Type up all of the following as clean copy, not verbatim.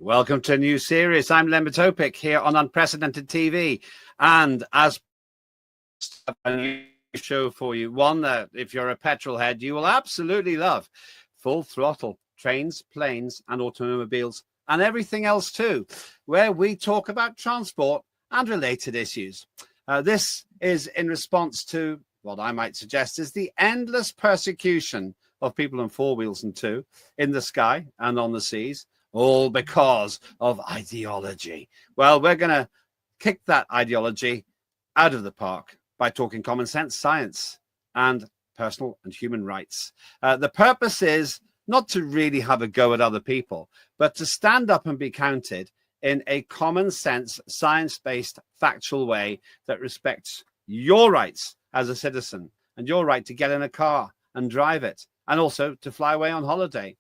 Welcome to a new series. I'm Len Topic here on Unprecedented TV. And as a new show for you, one that if you're a petrol head, you will absolutely love. Full Throttle, trains, planes and automobiles and everything else too, where we talk about transport and related issues. This is in response to what I might suggest is the endless persecution of people on four wheels and two in the sky and on the seas, all because of ideology. Well, we're going to kick that ideology out of the park by talking common sense, science, and personal and human rights. The purpose is not to really have a go at other people, but to stand up and be counted in a common sense, science-based, factual way that respects your rights as a citizen and your right to get in a car and drive it, and also to fly away on holiday.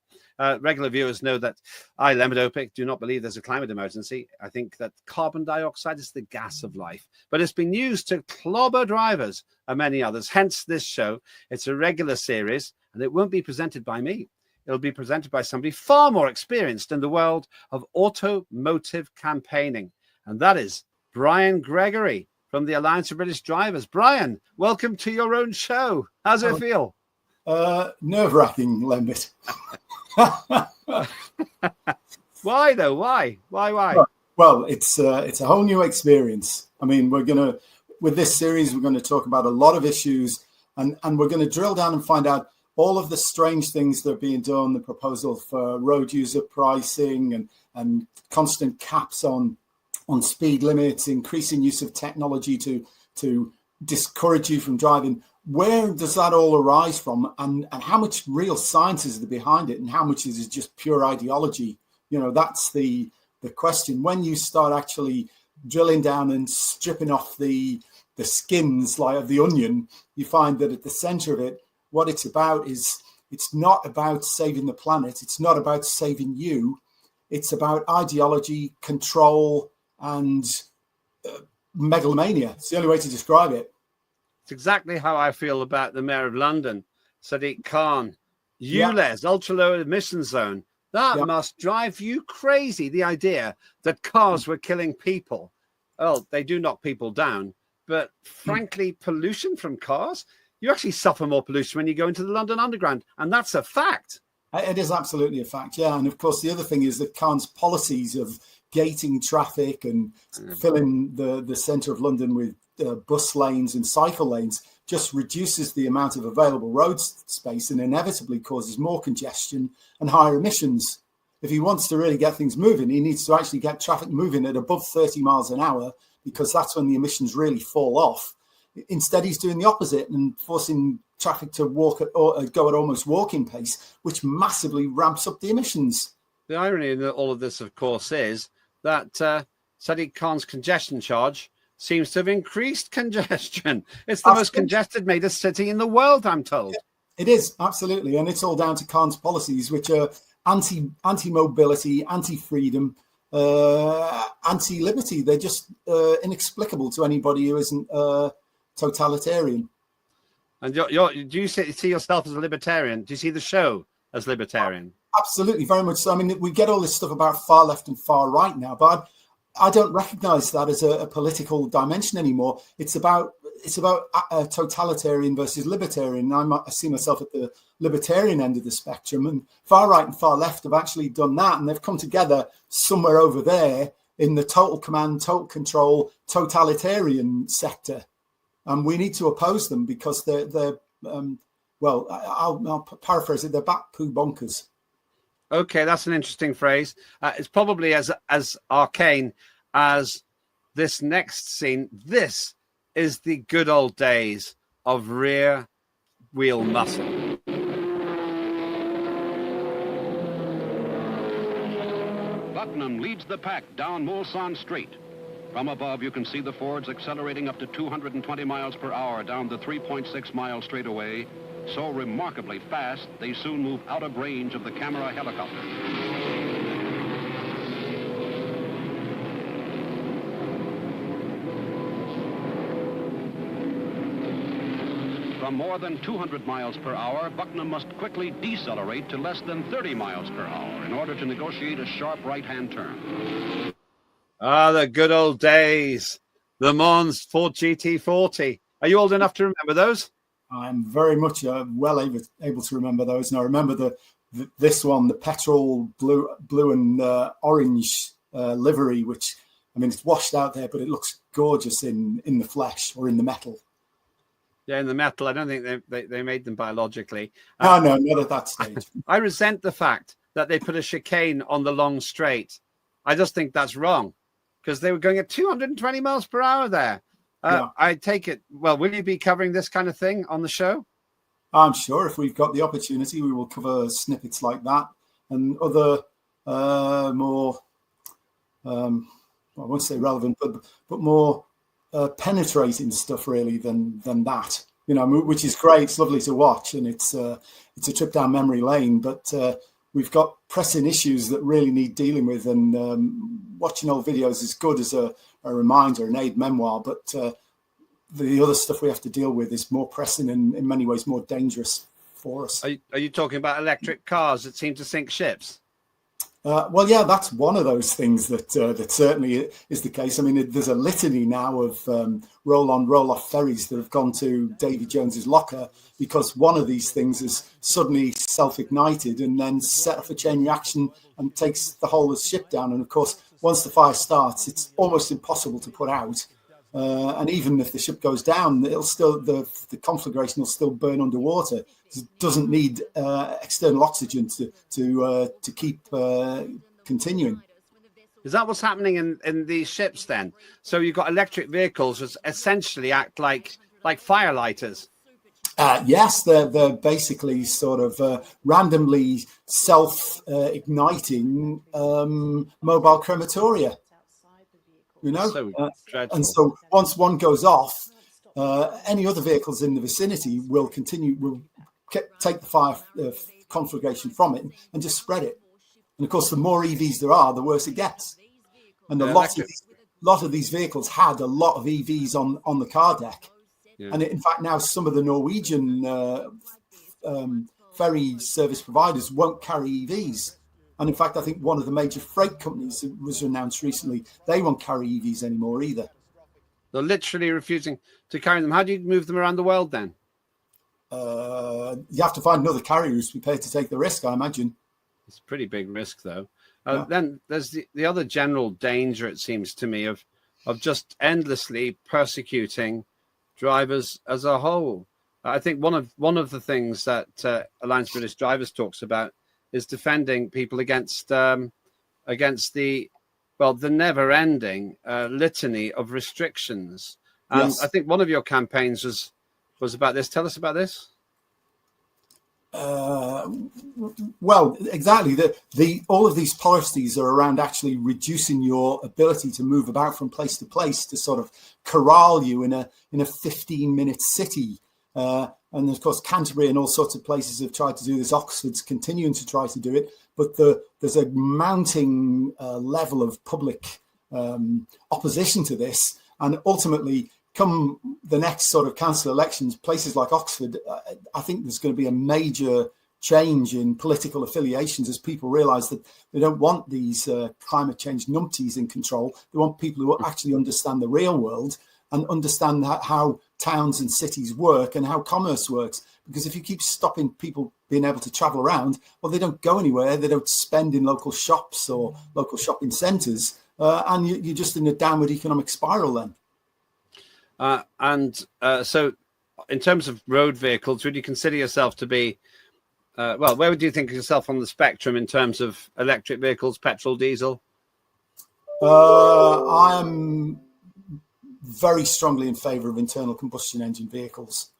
Regular viewers know that I, Len Topic, do not believe there's a climate emergency. I think that carbon dioxide is the gas of life, but it's been used to clobber drivers and many others. Hence this show. It's a regular series, and it won't be presented by me. It'll be presented by somebody far more experienced in the world of automotive campaigning, and that is Brian Gregory from the Alliance of British Drivers. Brian, welcome to your own show. How's it feel? Nerve-wracking, Lembit. Why though? Why? Well, it's a whole new experience. I mean, with this series, we're going to talk about a lot of issues, and we're going to drill down and find out all of the strange things that are being done, the proposal for road user pricing and constant caps on speed limits, increasing use of technology to discourage you from driving. Where does that all arise from, and how much real science is there behind it, and how much is it just pure ideology? You know, that's the question. When you start actually drilling down and stripping off the skins like of the onion, you find that at the center of it, what it's about is it's not about saving the planet. It's not about saving you. It's about ideology, control, and megalomania. It's the only way to describe it. It's exactly how I feel about the Mayor of London, Sadiq Khan. ULEZ, ultra low emission zone. That must drive you crazy. The idea that cars were killing people. Well, they do knock people down, but frankly, pollution from cars, you actually suffer more pollution when you go into the London Underground, and that's a fact. It is absolutely a fact, yeah. And of course, the other thing is that Khan's policies of gating traffic and filling the centre of London with bus lanes and cycle lanes just reduces the amount of available road space and inevitably causes more congestion and higher emissions. If he wants to really get things moving, he needs to actually get traffic moving at above 30 miles an hour, because that's when the emissions really fall off. Instead, he's doing the opposite and forcing traffic to go at almost walking pace, which massively ramps up the emissions. The irony in all of this, of course, is that Sadiq Khan's congestion charge seems to have increased congestion. It's the most congested major city in the world, I'm told. It is, absolutely. And it's all down to Khan's policies, which are anti-mobility, anti-freedom, anti-liberty. They're just inexplicable to anybody who isn't totalitarian. And do you see yourself as a libertarian? Do you see the show as libertarian? Absolutely, very much so. I mean, we get all this stuff about far left and far right now, but I don't recognize that as a political dimension anymore. It's about totalitarian versus libertarian. I see myself at the libertarian end of the spectrum, and far right and far left have actually done that, and they've come together somewhere over there in the total command, total control, totalitarian sector. And we need to oppose them because they're I'll paraphrase it, they're back poo bonkers. Okay, that's an interesting phrase. It's probably as arcane as this next scene. This is the good old days of rear wheel muscle. Buckingham leads the pack down Mulsanne Street. From above, you can see the Fords accelerating up to 220 miles per hour down the 3.6-mile straightaway, so remarkably fast, they soon move out of range of the camera helicopter. From more than 200 miles per hour, Bucknam must quickly decelerate to less than 30 miles per hour in order to negotiate a sharp right-hand turn. Ah, the good old days. Le Mans Ford GT40. Are you old enough to remember those? I'm very much able to remember those. And I remember this one, the petrol blue and orange livery, which, I mean, it's washed out there, but it looks gorgeous in the flesh or in the metal. Yeah, in the metal. I don't think they made them biologically. No, not at that stage. I resent the fact that they put a chicane on the long straight. I just think that's wrong because they were going at 220 miles per hour there. Yeah. I take it. Well, will you be covering this kind of thing on the show? I'm sure if we've got the opportunity, we will cover snippets like that and other more, I won't say relevant, but more penetrating stuff really than that. You know, which is great. It's lovely to watch, and it's a trip down memory lane. But we've got pressing issues that really need dealing with, and watching old videos is good as a reminder, an aid memoir. But the other stuff we have to deal with is more pressing and in many ways more dangerous for us. Are you talking about electric cars that seem to sink ships? Well, yeah, that's one of those things that certainly is the case. I mean, there's a litany now of roll-on, roll-off ferries that have gone to Davy Jones's locker because one of these things is suddenly self-ignited and then set off a chain reaction and takes the whole of the ship down. And of course, once the fire starts, it's almost impossible to put out. And even if the ship goes down, it'll still the conflagration will still burn underwater. It doesn't need external oxygen to keep continuing. Is that what's happening in these ships then? So you've got electric vehicles that essentially act like firelighters. Yes, they're basically sort of randomly self-igniting mobile crematoria. You know, and so once one goes off, any other vehicles in the vicinity will take the fire conflagration from it and just spread it. And of course, the more EVs there are, the worse it gets. And a lot of these vehicles had a lot of EVs on the car deck. Yeah. And in fact, now some of the Norwegian ferry service providers won't carry EVs. And in fact, I think one of the major freight companies that was announced recently, they won't carry EVs anymore either. They're literally refusing to carry them. How do you move them around the world then? You have to find another carrier who's prepared to take the risk, I imagine. It's a pretty big risk, though. Yeah. Then there's the other general danger, it seems to me, of just endlessly persecuting drivers as a whole. I think one of the things that Alliance British Drivers talks about is defending people against the never-ending litany of restrictions. And yes. I think one of your campaigns was about this. Tell us about this. Well, exactly. All of these policies are around actually reducing your ability to move about from place to place to sort of corral you in a 15-minute city. And of course, Canterbury and all sorts of places have tried to do this. Oxford's continuing to try to do it, but there's a mounting level of public opposition to this. And ultimately, come the next sort of council elections, places like Oxford, I think there's going to be a major change in political affiliations as people realise that they don't want these climate change numpties in control. They want people who actually understand the real world and understand how towns and cities work and how commerce works. Because if you keep stopping people being able to travel around, well, they don't go anywhere. They don't spend in local shops or local shopping centres. And you're just in a downward economic spiral then. So in terms of road vehicles, would you consider yourself to be, where would you think of yourself on the spectrum in terms of electric vehicles, petrol, diesel? I am very strongly in favour of internal combustion engine vehicles.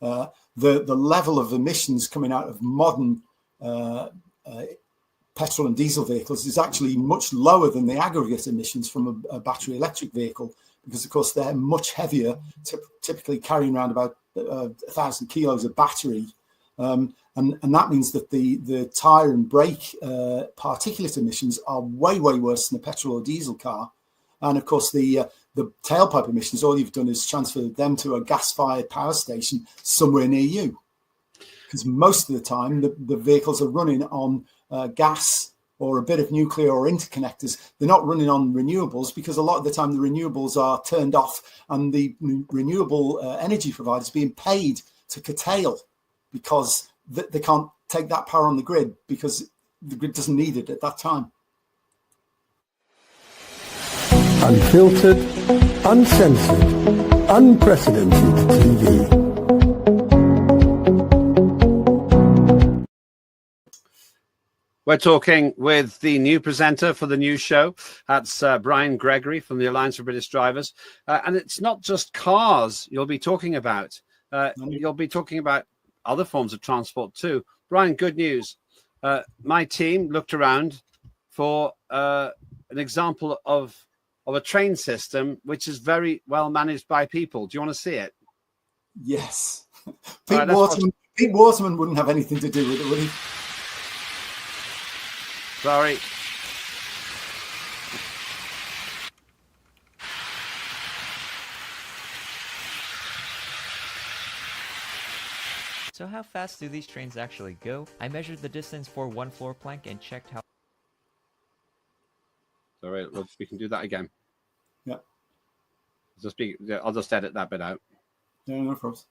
The level of emissions coming out of modern petrol and diesel vehicles is actually much lower than the aggregate emissions from a battery electric vehicle, because of course they're much heavier, typically carrying around about 1,000 kilos of battery. And that means that the tyre and brake particulate emissions are way, way worse than a petrol or diesel car. And of course, the the tailpipe emissions, all you've done is transfer them to a gas-fired power station somewhere near you. Because most of the time, the vehicles are running on gas or a bit of nuclear or interconnectors. They're not running on renewables, because a lot of the time the renewables are turned off and the renewable energy providers being paid to curtail, because they can't take that power on the grid because the grid doesn't need it at that time. Unfiltered, uncensored, unprecedented TV. We're talking with the new presenter for the new show. That's Brian Gregory from the Alliance for British Drivers. And it's not just cars you'll be talking about. You'll be talking about other forms of transport too. Brian, good news. My team looked around for an example of a train system which is very well managed by people. Do you want to see it? Yes. Pete Waterman wouldn't have anything to do with it, would he? Sorry. So how fast do these trains actually go? I measured the distance for one floor plank and checked how... Sorry, we can do that again. Yeah. I'll just edit that bit out. Yeah, no problem.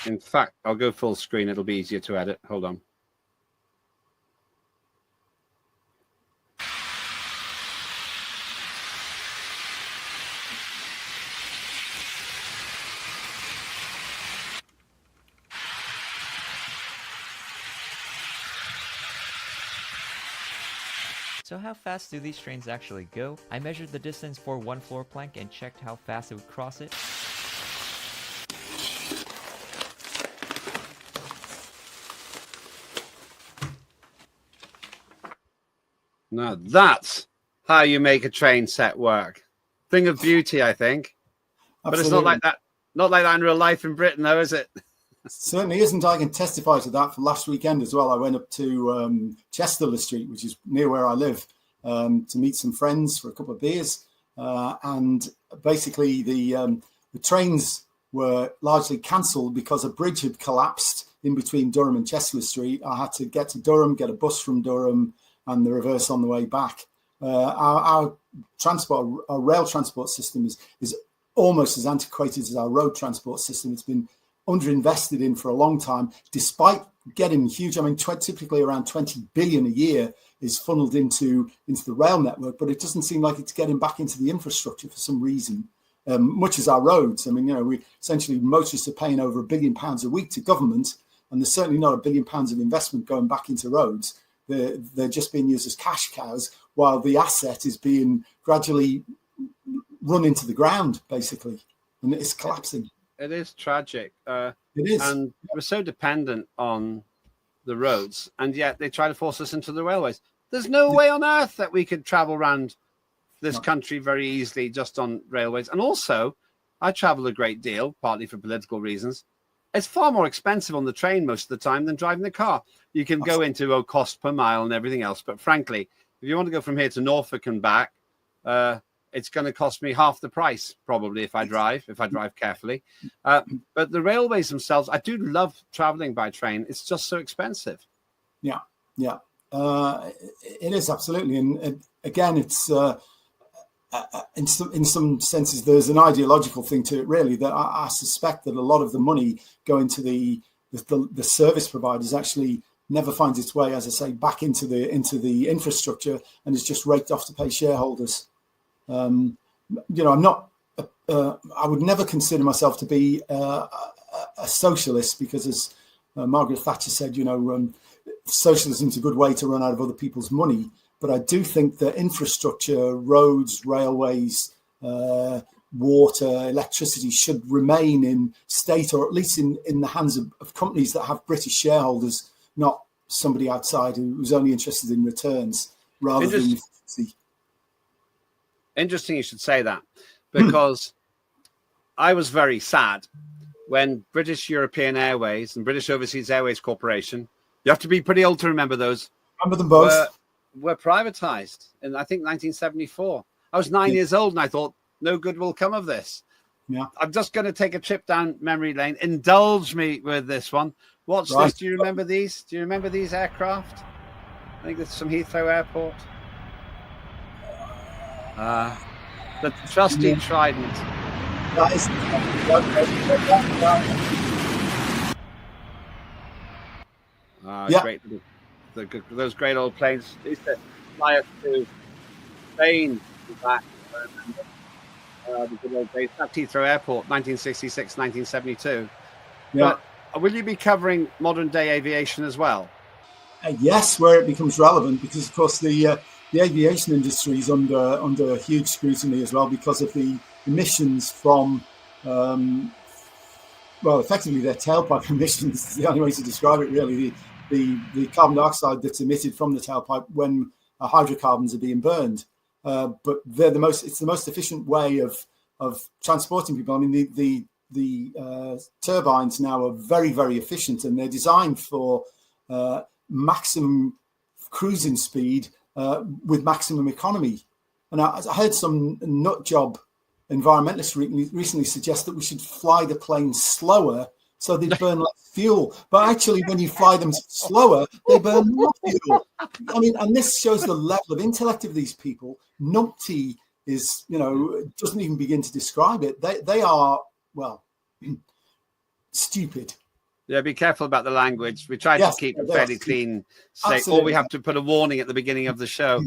In fact, I'll go full screen. It'll be easier to edit. Hold on. So how fast do these trains actually go? I measured the distance for one floor plank and checked how fast it would cross it. Now that's how you make a train set work. Thing of beauty, I think. Absolutely. But it's not like that. Not like that in real life in Britain, though, is it? Certainly isn't. I can testify to that. For last weekend as well, I went up to Chesterley Street, which is near where I live, to meet some friends for a couple of beers. And basically, the trains were largely cancelled because a bridge had collapsed in between Durham and Chesterley Street. I had to get to Durham, get a bus from Durham, and the reverse on the way back. Our rail transport system is almost as antiquated as our road transport system. It's been underinvested in for a long time, despite getting huge. I mean, typically around 20 billion a year is funneled into the rail network, but it doesn't seem like it's getting back into the infrastructure for some reason, much as our roads. I mean, we essentially, motorists are paying over £1 billion a week to government, and there's certainly not £1 billion of investment going back into roads. They're just being used as cash cows, while the asset is being gradually run into the ground, basically, and it's collapsing. It is tragic. It is. And we're so dependent on the roads, and yet they try to force us into the railways. There's no way on earth that we could travel around this country very easily just on railways. And also, I travel a great deal, partly for political reasons. It's far more expensive on the train most of the time than driving the car. You can go into cost per mile and everything else. But frankly, if you want to go from here to Norfolk and back, it's going to cost me half the price, probably, if I drive carefully. But the railways themselves, I do love traveling by train. It's just so expensive. Yeah. It is, absolutely. And again, it's in some senses, there's an ideological thing to it, really, that I suspect that a lot of the money going to the service providers actually never finds its way, as I say, back into the infrastructure, and is just raked off to pay shareholders. I'm not. I would never consider myself to be a socialist, because, as Margaret Thatcher said, socialism is a good way to run out of other people's money. But I do think that infrastructure, roads, railways, water, electricity should remain in state, or at least in the hands of companies that have British shareholders, not somebody outside who's only interested in returns rather than efficiency. Interesting you should say that, because I was very sad when British European Airways and British Overseas Airways Corporation, you have to be pretty old to remember those, Remember them both? were privatized in, I think, 1974. I was 9 years old and I thought, no good will come of this. Yeah. I'm just going to take a trip down memory lane. Indulge me with this one. Watch Right. this. Do you remember these? Do you remember these aircraft? I think it's from Heathrow Airport. The trusty Trident. That is. Yeah. Great. Those great old planes used to fly us to Spain and back. The good old days. At Heathrow Airport, 1966, 1972. Yeah. But will you be covering modern day aviation as well? Yes, where it becomes relevant, because of course the aviation industry is under huge scrutiny as well because of the emissions from effectively their tailpipe emissions is the only way to describe it really. The carbon dioxide that's emitted from the tailpipe when hydrocarbons are being burned. But it's the most efficient way of transporting people. I mean, the turbines now are very, very efficient, and they're designed for maximum cruising speed with maximum economy. And I heard some nut job environmentalists recently suggest that we should fly the planes slower so they burn less fuel. But actually, when you fly them slower, they burn more fuel. I mean, and this shows the level of intellect of these people. Numpty is, doesn't even begin to describe it. They are, stupid. Yeah, be careful about the language. We try to keep it fairly clean, or we have to put a warning at the beginning of the show.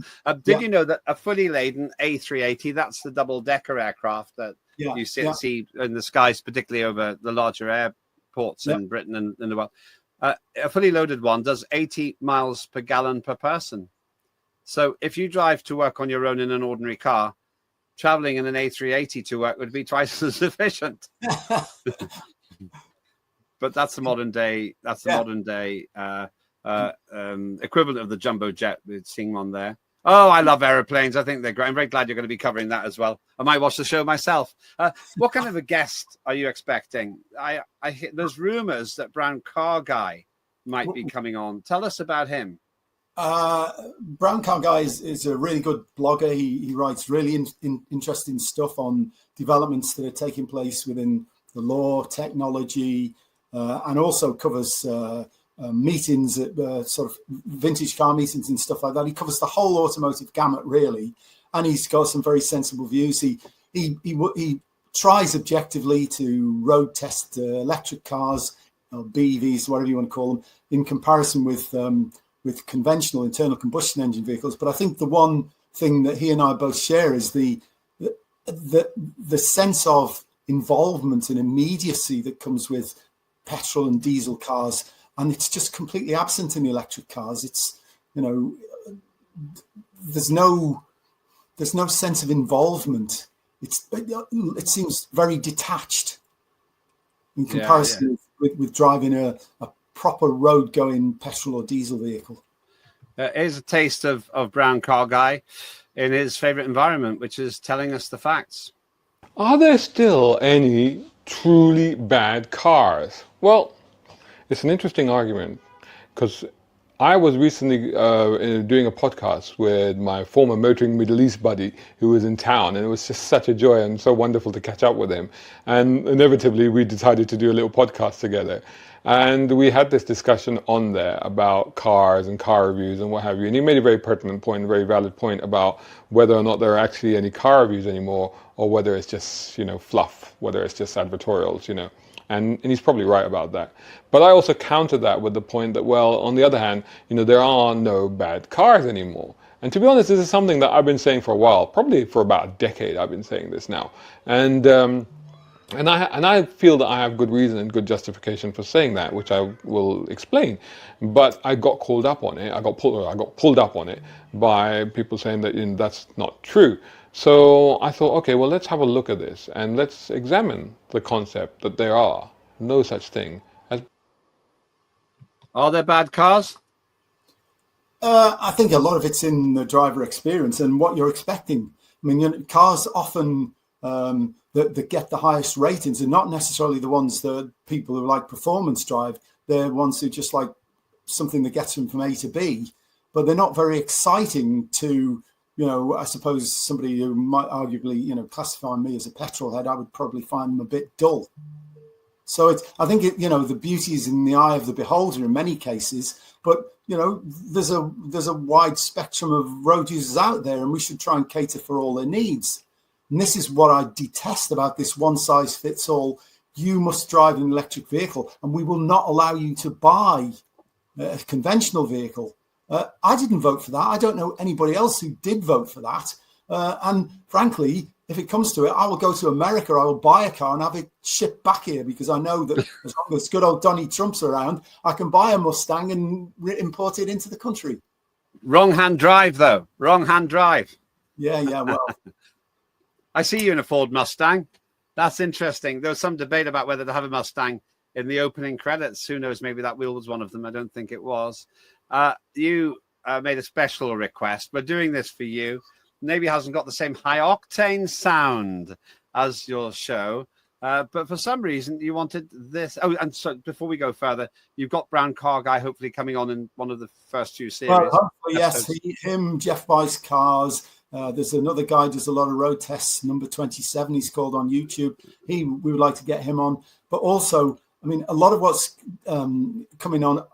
Did you know that a fully laden A380, that's the double-decker aircraft that you see in the skies, particularly over the larger airports in Britain and in the world. A fully loaded one does 80 miles per gallon per person. So if you drive to work on your own in an ordinary car, traveling in an A380 to work would be twice as efficient. But that's the modern day. That's the modern day equivalent of the jumbo jet. We're seeing one there. Oh, I love aeroplanes. I think they're great. I'm very glad you're going to be covering that as well. I might watch the show myself. What kind of a guest are you expecting? I hear there's rumors that Brown Car Guy might be coming on. Tell us about him. Brown Car Guy is a really good blogger. He writes really interesting stuff on developments that are taking place within the law, technology, and also covers meetings at sort of vintage car meetings and stuff like that. He covers the whole automotive gamut, really, and he's got some very sensible views. He tries objectively to road test electric cars, or BEVs, whatever you want to call them, in comparison with conventional internal combustion engine vehicles. But I think the one thing that he and I both share is the sense of involvement and immediacy that comes with petrol and diesel cars, and it's just completely absent in the electric cars. It's there's no sense of involvement. It seems very detached in comparison with driving a proper road going petrol or diesel vehicle. Here's a taste of Brown Car Guy in his favorite environment, which is telling us the facts. Are there still any truly bad cars? Well, it's an interesting argument, because I was recently doing a podcast with my former motoring Middle East buddy who was in town, and it was just such a joy and so wonderful to catch up with him. And inevitably, we decided to do a little podcast together. And we had this discussion on there about cars and car reviews and what have you. And he made a very pertinent point, a very valid point about whether or not there are actually any car reviews anymore, or whether it's just, fluff, whether it's just advertorials, And he's probably right about that. But I also counter that with the point that, well, on the other hand, there are no bad cars anymore. And to be honest, this is something that I've been saying for a while, probably for about a decade I've been saying this now. And I feel that I have good reason and good justification for saying that, which I will explain. But I got called up on it. I got pulled up on it by people saying that that's not true. So I thought, okay, well, let's have a look at this and let's examine the concept that there are no such thing as. Are there bad cars? I think a lot of it's in the driver experience and what you're expecting. I mean, cars often that get the highest ratings are not necessarily the ones that people who like performance drive. They're ones who just like something that gets them from A to B, but they're not very exciting to, I suppose somebody who might arguably, classify me as a petrol head, I would probably find them a bit dull. So I think the beauty is in the eye of the beholder in many cases, but there's a wide spectrum of road users out there, and we should try and cater for all their needs. And this is what I detest about this one size fits all. You must drive an electric vehicle, and we will not allow you to buy a conventional vehicle. I didn't vote for that. I don't know anybody else who did vote for that. And frankly, if it comes to it, I will go to America, I will buy a car and have it shipped back here, because I know that as long as good old Donnie Trump's around, I can buy a Mustang and import it into the country. Wrong hand drive, though. Wrong hand drive. Yeah, well. I see you in a Ford Mustang. That's interesting. There was some debate about whether to have a Mustang in the opening credits. Who knows? Maybe that wheel was one of them. I don't think it was. You made a special request. We're doing this for you. Maybe hasn't got the same high octane sound as your show, but for some reason you wanted this. Oh, and so before we go further, you've got Brown Car Guy hopefully coming on in one of the first few series. Well, hopefully, yes. Him, Jeff buys cars. There's another guy does a lot of road tests. Number 27, he's called on YouTube. We would like to get him on, but also, I mean, a lot of what's coming on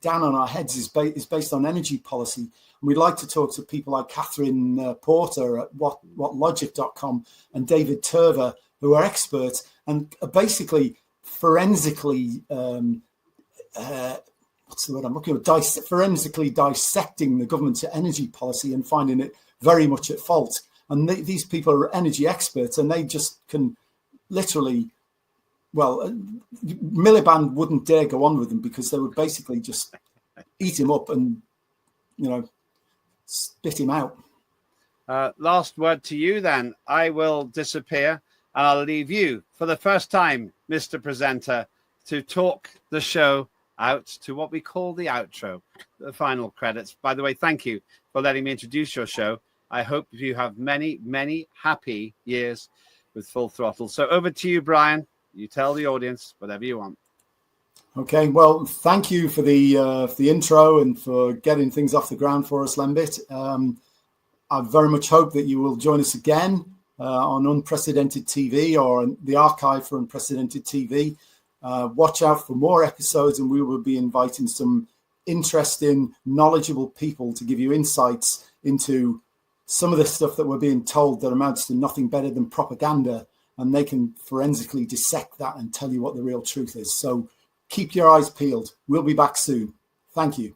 down on our heads is based on energy policy. We'd like to talk to people like Catherine Porter at whatlogic.com and David Turver, who are experts and are basically forensically, what's the word I'm looking for? Forensically dissecting the government's energy policy and finding it very much at fault. And these people are energy experts, and they just can literally, Miliband wouldn't dare go on with them because they would basically just eat him up and, spit him out. Last word to you then. I will disappear and I'll leave you for the first time, Mr. Presenter, to talk the show out to what we call the outro, the final credits. By the way, thank you for letting me introduce your show. I hope you have many, many happy years with Full Throttle. So over to you, Brian. You tell the audience whatever you want. Okay, well, thank you for the intro and for getting things off the ground for us, Lembit. I very much hope that you will join us again on Unprecedented TV or the archive for Unprecedented TV. Watch out for more episodes, and we will be inviting some interesting, knowledgeable people to give you insights into some of the stuff that we're being told that amounts to nothing better than propaganda, and they can forensically dissect that and tell you what the real truth is. So keep your eyes peeled. We'll be back soon. Thank you.